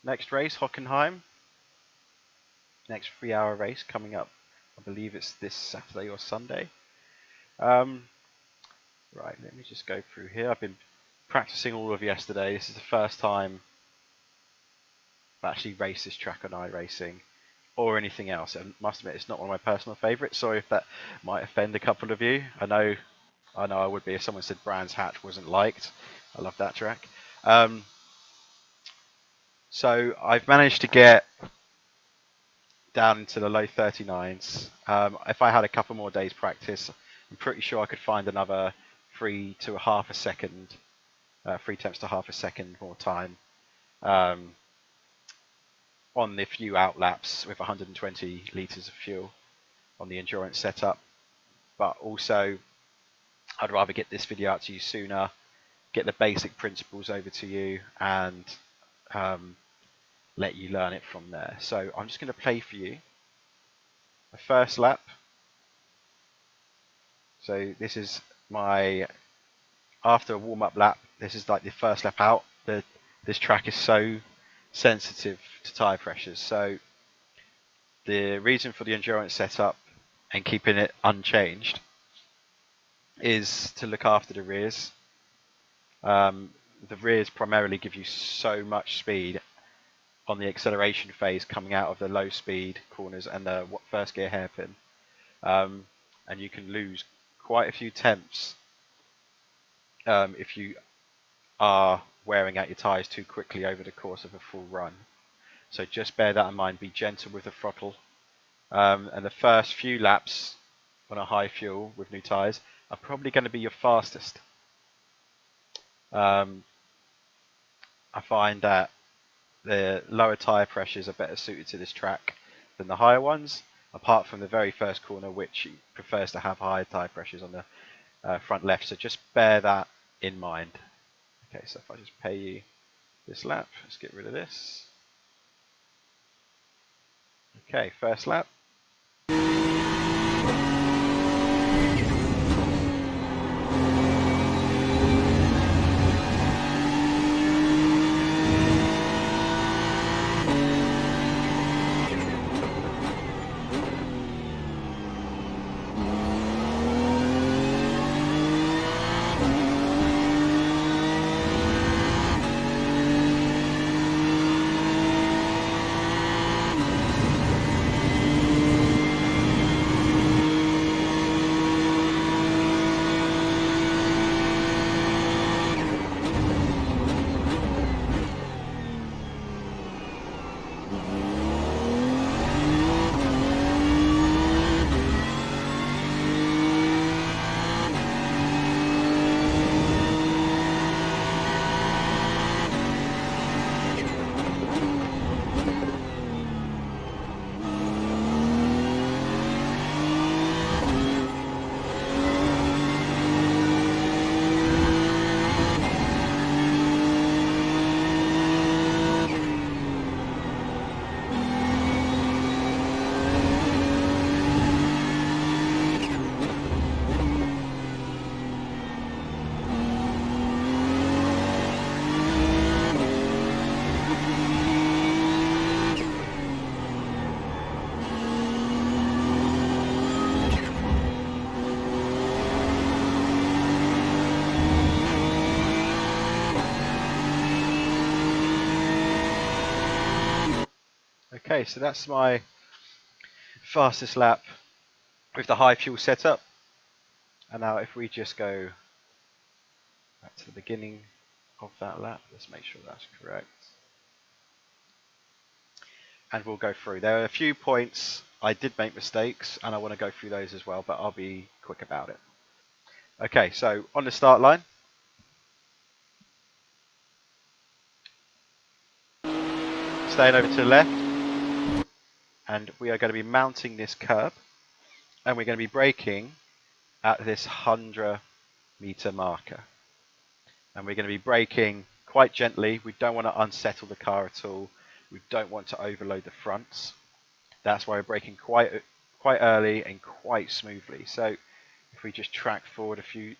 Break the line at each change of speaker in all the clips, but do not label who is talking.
next race, Hockenheim. Next 3-hour race coming up. I believe it's this Saturday or Sunday. Right, let me just go through here. I've been practicing all of yesterday. This is the first time I've actually raced this track on iRacing or anything else. I must admit, it's not one of my personal favourites. Sorry if that might offend a couple of you. I know I would be if someone said Brands Hatch wasn't liked. I love that track. So I've managed to get down into the low 39s. If I had a couple more days practice, I'm pretty sure I could find another 3 to half a second, 3 tenths to half a second more time on the few out laps with 120 litres of fuel on the endurance setup. But also, I'd rather get this video out to you sooner, get the basic principles over to you, and let you learn it from there. So I'm just going to play for you the first lap. So this is my after a warm-up lap. This is like the first lap out. This track is so sensitive to tyre pressures. So the reason for the endurance setup and keeping it unchanged is to look after the rears. The rears primarily give you so much speed on the acceleration phase coming out of the low speed corners and the first gear hairpin, and you can lose quite a few tenths if you are wearing out your tyres too quickly over the course of a full run. So just bear that in mind, be gentle with the throttle, and the first few laps on a high fuel with new tyres are probably going to be your fastest. I find that the lower tyre pressures are better suited to this track than the higher ones, apart from the very first corner, which prefers to have higher tyre pressures on the front left. So just bear that in mind. Okay, so if I just pay you this lap, let's get rid of this. Okay, first lap. Okay, so that's my fastest lap with the high fuel setup. And now if we just go back to the beginning of that lap, let's make sure that's correct. And we'll go through. There are a few points I did make mistakes, and I want to go through those as well, but I'll be quick about it. Okay, so on the start line, staying over to the left, and we are going to be mounting this curb, and we're going to be braking at this 100-meter marker. And we're going to be braking quite gently. We don't want to unsettle the car at all. We don't want to overload the fronts. That's why we're braking quite early and quite smoothly. So if we just track forward a few,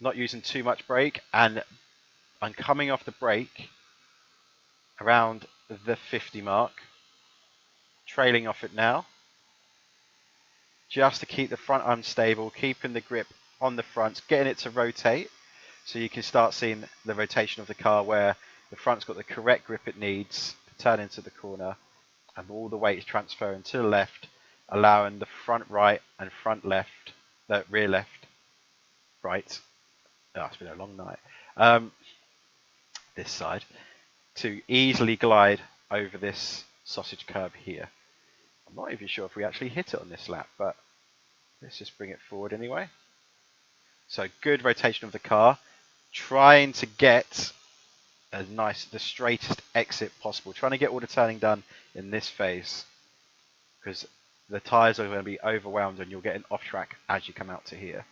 not using too much brake, and I'm coming off the brake around the 50 mark, trailing off it now, just to keep the front unstable, keeping the grip on the front, getting it to rotate, so you can start seeing the rotation of the car where the front's got the correct grip it needs to turn into the corner, and all the weight is transferring to the left, allowing the front right and front left, the rear left, right. Oh, it's been a long night. This side to easily glide over this sausage curb here. I'm not even sure if we actually hit it on this lap, but let's just bring it forward anyway. So good rotation of the car, trying to get the straightest exit possible, trying to get all the turning done in this phase, because the tyres are going to be overwhelmed and you'll get an off track as you come out to here.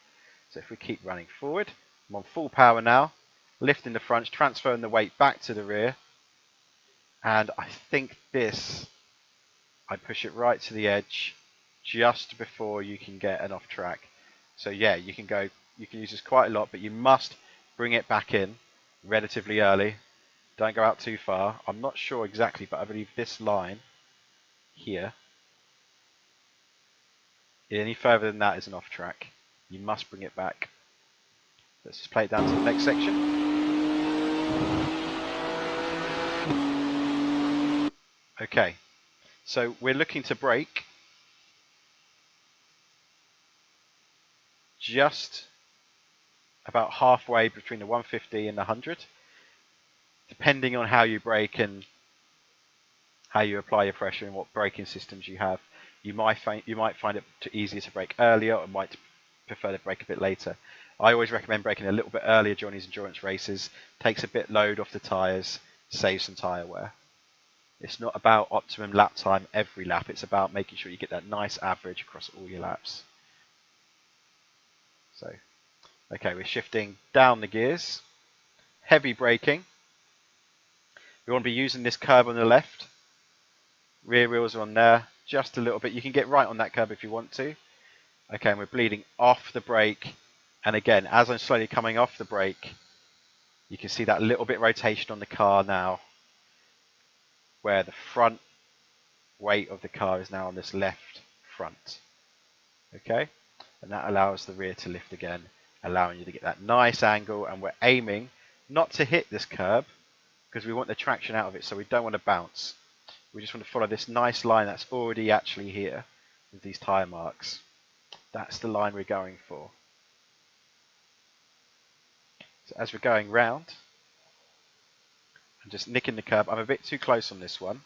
So if we keep running forward, I'm on full power now, lifting the fronts, transferring the weight back to the rear, and I think this, I push it right to the edge just before you can get an off track. So yeah, you can use this quite a lot, but you must bring it back in relatively early. Don't go out too far. I'm not sure exactly, but I believe this line here, any further than that is an off track. You must bring it back. Let's just play it down to the next section. Okay, so we're looking to brake just about halfway between the 150 and the 100, depending on how you brake and how you apply your pressure and what braking systems you have. You might find it easier to brake earlier, or might prefer to brake a bit later. I always recommend braking a little bit earlier during these endurance races. Takes a bit load off the tyres, saves some tyre wear. It's not about optimum lap time every lap. It's about making sure you get that nice average across all your laps. So, okay, we're shifting down the gears. Heavy braking. We want to be using this curb on the left. Rear wheels are on there, just a little bit. You can get right on that curb if you want to. Okay, and we're bleeding off the brake. And again, as I'm slowly coming off the brake, you can see that little bit rotation on the car now, where the front weight of the car is now on this left front. Okay, and that allows the rear to lift again, allowing you to get that nice angle. And we're aiming not to hit this curb, because we want the traction out of it, so we don't want to bounce. We just want to follow this nice line that's already actually here with these tyre marks. That's the line we're going for. So as we're going round, I'm just nicking the curb. I'm a bit too close on this one,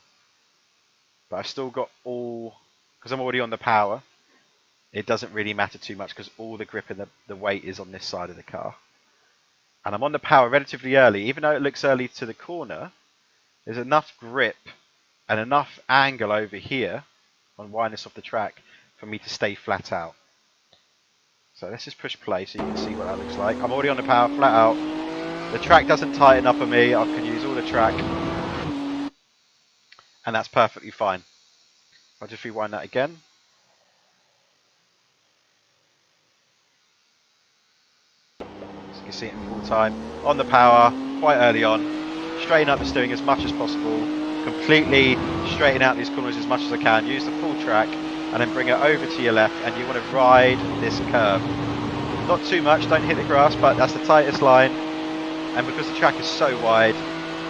but I've still got all, because I'm already on the power, it doesn't really matter too much because all the grip and the weight is on this side of the car. And I'm on the power relatively early. Even though it looks early to the corner, there's enough grip and enough angle over here on winding this off the track for me to stay flat out. So let's just push play so you can see what that looks like. I'm already on the power, flat out. The track doesn't tighten up on me. I can use all the track, and that's perfectly fine. I'll just rewind that again. So you can see it in full time. On the power, quite early on. Straighten up the steering as much as possible. Completely straighten out these corners as much as I can. Use the full track, and then bring it over to your left, and you want to ride this curve. Not too much, don't hit the grass, but that's the tightest line. And because the track is so wide,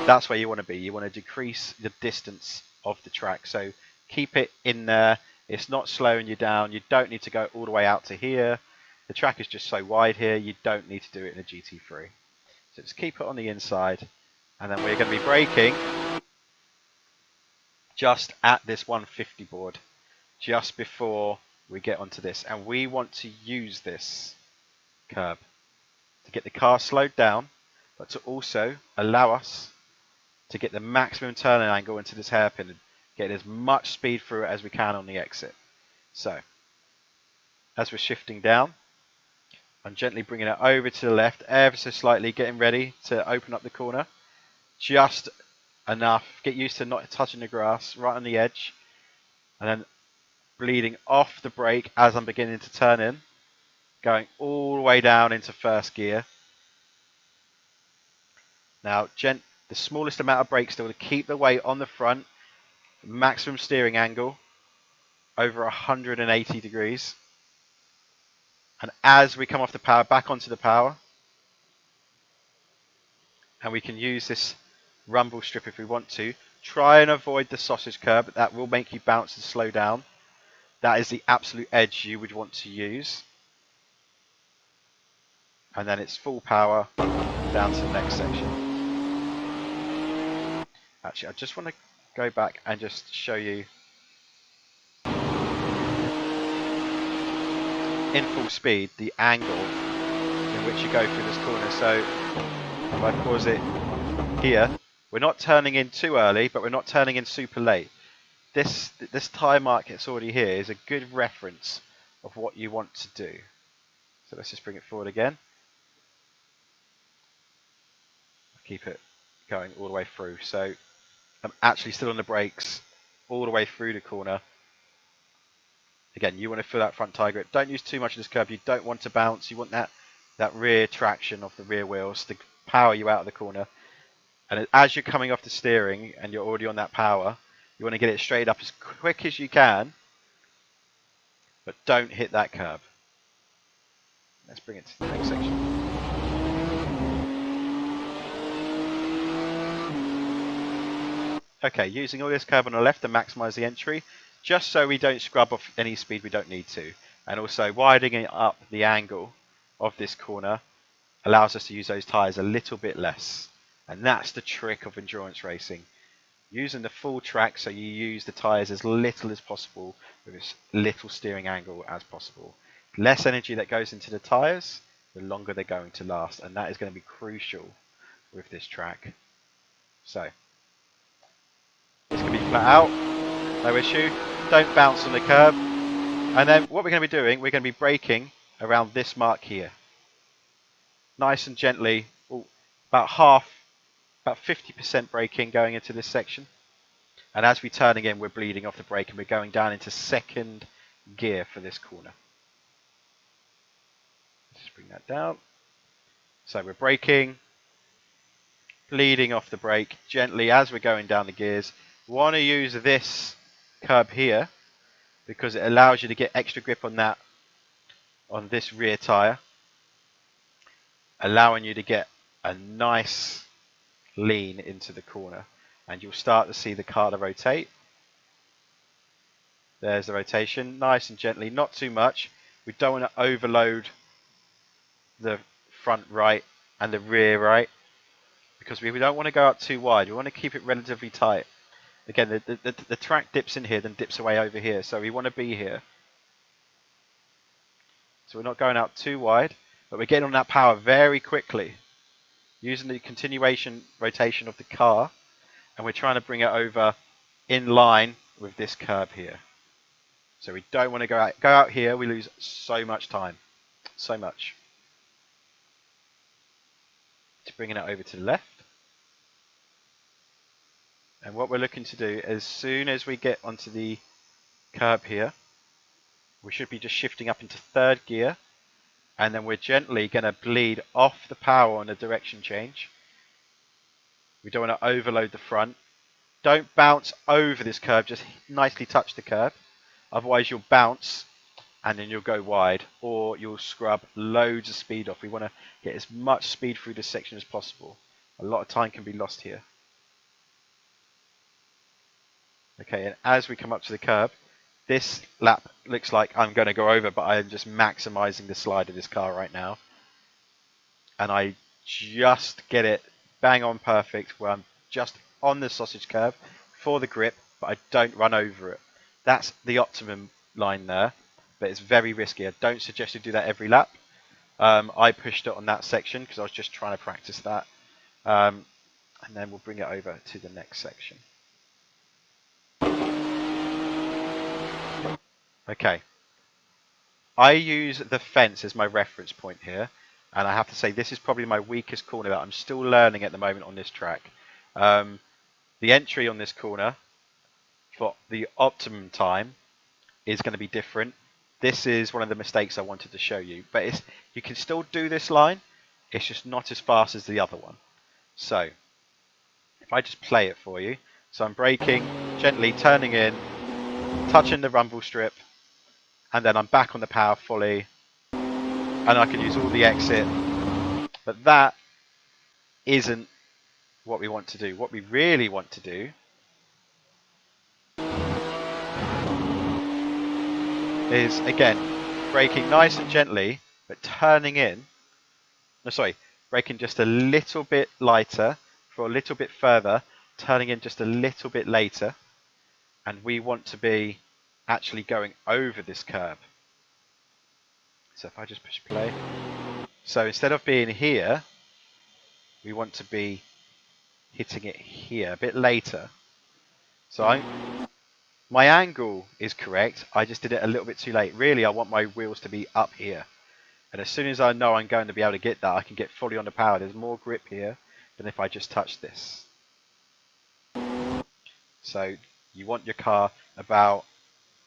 that's where you want to be. You want to decrease the distance of the track. So keep it in there. It's not slowing you down. You don't need to go all the way out to here. The track is just so wide here, you don't need to do it in a GT3. So just keep it on the inside. And then we're going to be braking just at this 150 board, just before we get onto this. And we want to use this curb to get the car slowed down, but to also allow us to get the maximum turning angle into this hairpin and get as much speed through it as we can on the exit. So, as we're shifting down, I'm gently bringing it over to the left, ever so slightly, getting ready to open up the corner. Just enough. Get used to not touching the grass, right on the edge. And then bleeding off the brake as I'm beginning to turn in. Going all the way down into first gear. Now, the smallest amount of brake still to keep the weight on the front, maximum steering angle, over 180 degrees. And as we come off the power, back onto the power, and we can use this rumble strip if we want to. Try and avoid the sausage curb. That will make you bounce and slow down. That is the absolute edge you would want to use. And then it's full power down to the next section. Actually, I just want to go back and just show you in full speed the angle in which you go through this corner. So if I pause it here, we're not turning in too early, but we're not turning in super late. This tyre mark that's already here is a good reference of what you want to do. So let's just bring it forward again. Keep it going all the way through. So I'm actually still on the brakes all the way through the corner. Again, you want to feel that front tyre grip. Don't use too much of this curve. You don't want to bounce. You want that rear traction of the rear wheels to power you out of the corner. And as you're coming off the steering and you're already on that power, you want to get it straight up as quick as you can, but don't hit that curb. Let's bring it to the next section. Okay, using all this curb on the left to maximise the entry, just so we don't scrub off any speed we don't need to. And also widening up the angle of this corner allows us to use those tyres a little bit less. And that's the trick of endurance racing. Using the full track so you use the tyres as little as possible with as little steering angle as possible. Less energy that goes into the tyres, the longer they're going to last. And that is going to be crucial with this track. So this can be flat out, no issue. Don't bounce on the curb. And then what we're going to be doing, we're going to be braking around this mark here. Nice and gently, about 50% braking going into this section. And as we're turning in, we're bleeding off the brake and we're going down into second gear for this corner. Let's just bring that down. So we're braking, bleeding off the brake gently as we're going down the gears. We want to use this curb here because it allows you to get extra grip on this rear tyre, allowing you to get a nice lean into the corner. And you'll start to see the car to rotate. There's the rotation, nice and gently, not too much. We don't want to overload the front right and the rear right because we don't want to go out too wide. We want to keep it relatively tight. Again, the track dips in here, then dips away over here. So we want to be here. So we're not going out too wide, but we're getting on that power very quickly using the continuation rotation of the car, and we're trying to bring it over in line with this curb here. So we don't want to go out here. We lose so much time, so much. To bringing it over to the left. And what we're looking to do, as soon as we get onto the curb here, we should be just shifting up into third gear. And then we're gently going to bleed off the power on the direction change. We don't want to overload the front. Don't bounce over this curb, just nicely touch the curb. Otherwise you'll bounce and then you'll go wide, or you'll scrub loads of speed off. We want to get as much speed through this section as possible. A lot of time can be lost here. Okay, and as we come up to the curb, this lap looks like I'm going to go over, but I'm just maximizing the slide of this car right now. And I just get it bang on perfect where I'm just on the sausage curb for the grip, but I don't run over it. That's the optimum line there, but it's very risky. I don't suggest you do that every lap. I pushed it on that section because I was just trying to practice that. And then we'll bring it over to the next section. Okay. I use the fence as my reference point here. And I have to say, this is probably my weakest corner that I'm still learning at the moment on this track. The entry on this corner for the optimum time is going to be different. This is one of the mistakes I wanted to show you. But you can still do this line. It's just not as fast as the other one. So if I just play it for you, so I'm braking, gently turning in, touching the rumble strip, and then I'm back on the power fully, and I can use all the exit. But that isn't what we want to do. What we really want to do is, again, braking nice and gently, but turning in. No, sorry, braking just a little bit lighter for a little bit further, turning in just a little bit later, and we want to be actually going over this curb. So if I just push play, so instead of being here, we want to be hitting it here a bit later. So my angle is correct, I just did it a little bit too late. Really, I want my wheels to be up here. And as soon as I know I'm going to be able to get that, I can get fully on the power. There's more grip here than if I just touch this. So you want your car about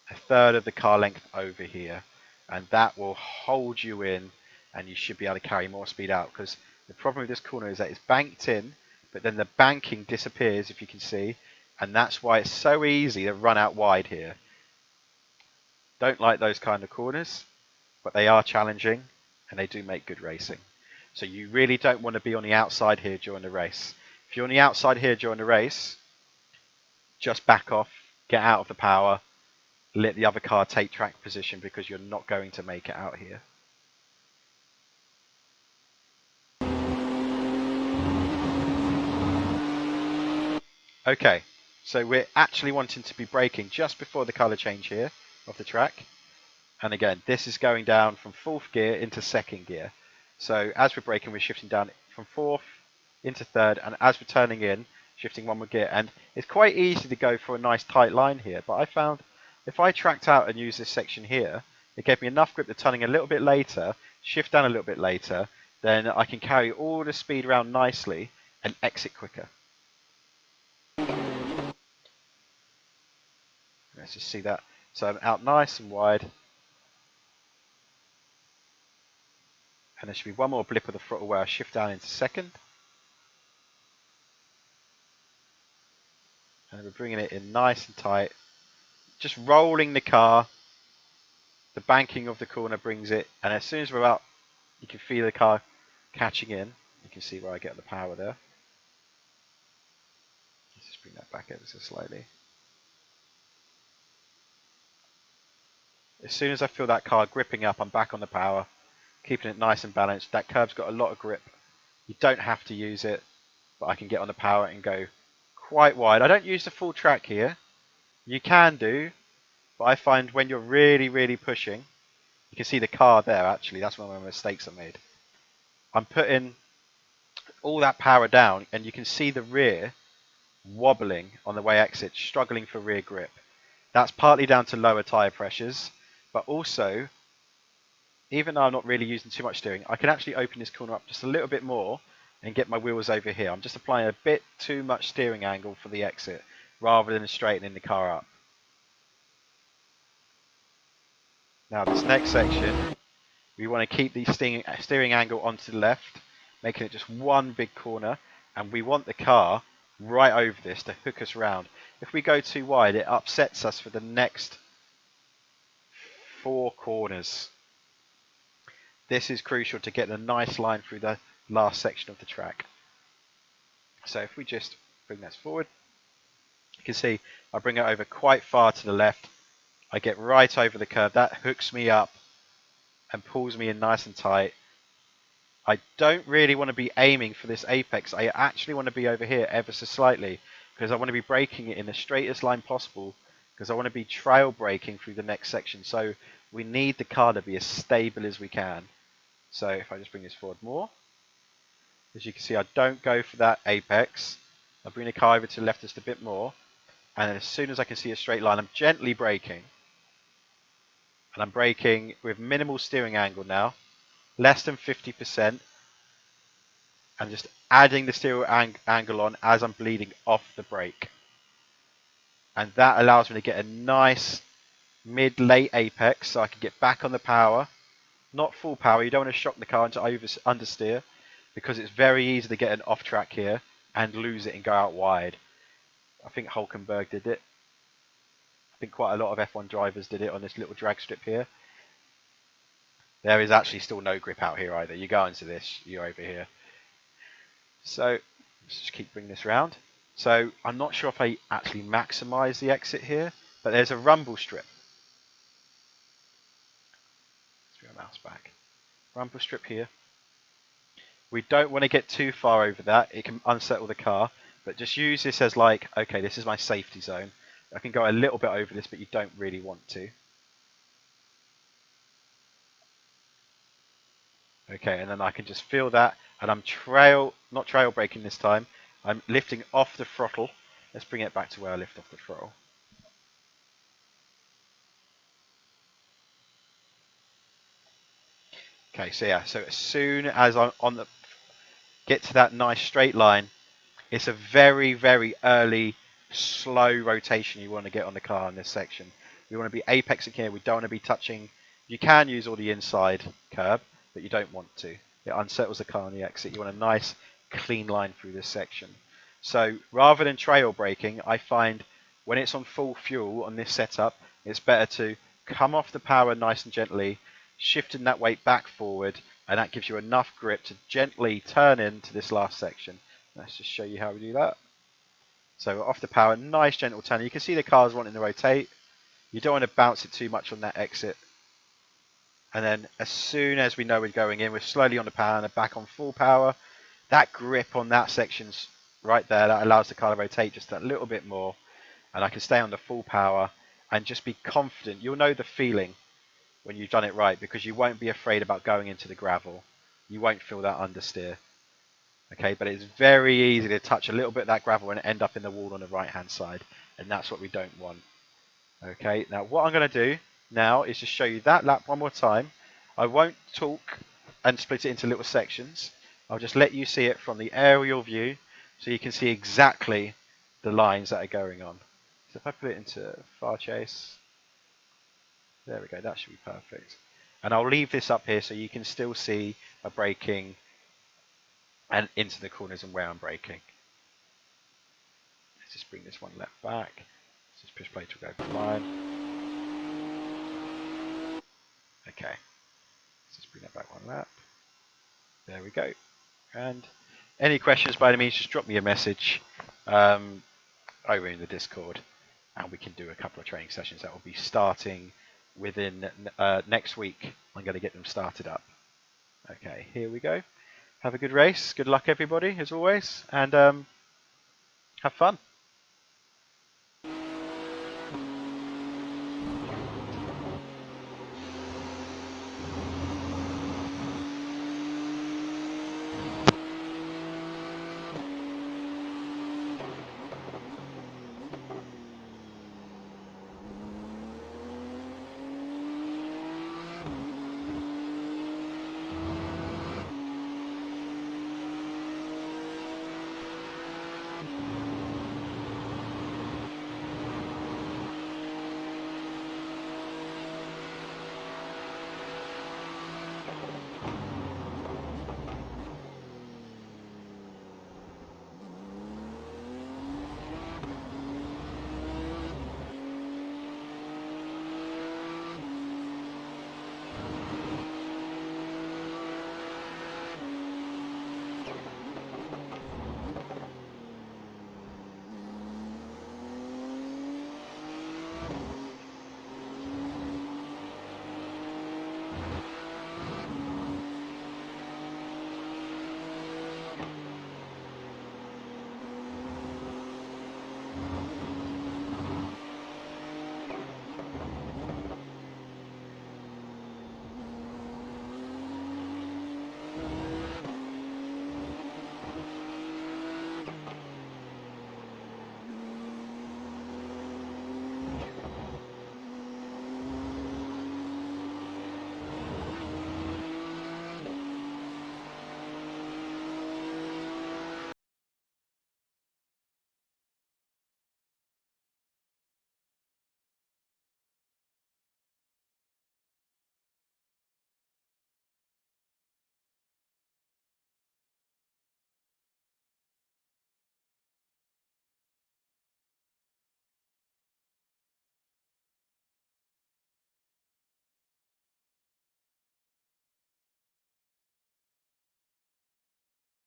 a third of the car length over here, and that will hold you in, and you should be able to carry more speed out. Because the problem with this corner is that it's banked in, but then the banking disappears, if you can see, and that's why it's so easy to run out wide here. Don't like those kind of corners, but they are challenging and they do make good racing. So you really don't want to be on the outside here during the race. If you're on the outside here during the race, just back off, get out of the power, let the other car take track position, because you're not going to make it out here. Okay, so we're actually wanting to be braking just before the colour change here of the track. And again, this is going down from 4th gear into 2nd gear. So as we're braking, we're shifting down from 4th into 3rd, and as we're turning in, shifting 1 more gear. And it's quite easy to go for a nice tight line here, but I found if I tracked out and used this section here, it gave me enough grip to turning a little bit later, shift down a little bit later, then I can carry all the speed around nicely and exit quicker. Let's just see that. So I'm out nice and wide. And there should be one more blip of the throttle where I shift down into 2nd. And we're bringing it in nice and tight. Just rolling the car. The banking of the corner brings it. And as soon as we're out, you can feel the car catching in. You can see where I get the power there. Let's just bring that back ever so slightly. As soon as I feel that car gripping up, I'm back on the power. Keeping it nice and balanced. That curb's got a lot of grip. You don't have to use it, but I can get on the power and go quite wide. I don't use the full track here. You can do, but I find when you're really, really pushing, you can see the car there actually, that's one of my mistakes I made. I'm putting all that power down and you can see the rear wobbling on the way exit, struggling for rear grip. That's partly down to lower tyre pressures, but also, even though I'm not really using too much steering, I can actually open this corner up just a little bit more and get my wheels over here. I'm just applying a bit too much steering angle for the exit rather than straightening the car up. Now this next section, we want to keep the steering angle onto the left, making it just one big corner, and we want the car right over this to hook us round. If we go too wide, it upsets us for the next 4 corners. This is crucial to get a nice line through the last section of the track. So if we just bring this forward, you can see I bring it over quite far to the left. I get right over the curve. That hooks me up and pulls me in nice and tight. I don't really want to be aiming for this apex. I actually want to be over here ever so slightly, because I want to be braking it in the straightest line possible, because I want to be trail braking through the next section. So we need the car to be as stable as we can. So if I just bring this forward more, as you can see, I don't go for that apex. I bring the car over to the left just a bit more, and then as soon as I can see a straight line, I'm gently braking. And I'm braking with minimal steering angle now, less than 50%, and just adding the steering angle on as I'm bleeding off the brake. And that allows me to get a nice mid-late apex, so I can get back on the power. Not full power, you don't want to shock the car into understeer, because it's very easy to get an off track here and lose it and go out wide. I think Hockenheimring did it. I think quite a lot of F1 drivers did it on this little drag strip here. There is actually still no grip out here either. You go into this, you're over here. So let's just keep bringing this round. So I'm not sure if I actually maximize the exit here, but there's a rumble strip. Let's bring our mouse back. Rumble strip here. We don't want to get too far over that. It can unsettle the car, but just use this as like, okay, this is my safety zone. I can go a little bit over this, but you don't really want to. Okay, and then I can just feel that, and I'm not trail braking this time. I'm lifting off the throttle. Let's bring it back to where I lift off the throttle. Okay, so yeah, so as soon as I'm on the get to that nice straight line, it's a very, very early, slow rotation you want to get on the car in this section. We want to be apexing here. We don't want to be touching. You can use all the inside curb, but you don't want to. It unsettles the car on the exit. You want a nice, clean line through this section. So rather than trail braking, I find when it's on full fuel on this setup, it's better to come off the power nice and gently, shifting that weight back forward, and that gives you enough grip to gently turn into this last section. Let's just show you how we do that. So off the power, nice gentle turn. You can see the car's wanting to rotate. You don't want to bounce it too much on that exit. And then as soon as we know we're going in, we're slowly on the power and back on full power. That grip on that section's right there. That allows the car to rotate just a little bit more. And I can stay on the full power and just be confident. You'll know the feeling when you've done it right, because you won't be afraid about going into the gravel. You won't feel that understeer. Okay, but it's very easy to touch a little bit of that gravel and end up in the wall on the right hand side, and that's what we don't want. Okay, now what I'm going to do now is just show you that lap one more time. I won't talk and split it into little sections. I'll just let you see it from the aerial view so you can see exactly the lines that are going on. So if I put it into far chase, there we go, that should be perfect. And I'll leave this up here so you can still see a braking and into the corners and where I'm braking. Let's just bring this one left back. Let's just push play to go for line. Okay. Let's just bring that back one lap. There we go. And any questions by any means, just drop me a message over in the Discord, and we can do a couple of training sessions that will be starting within next week. I'm going to get them started up. Okay, here we go. Have a good race. Good luck, everybody, as always, and have fun.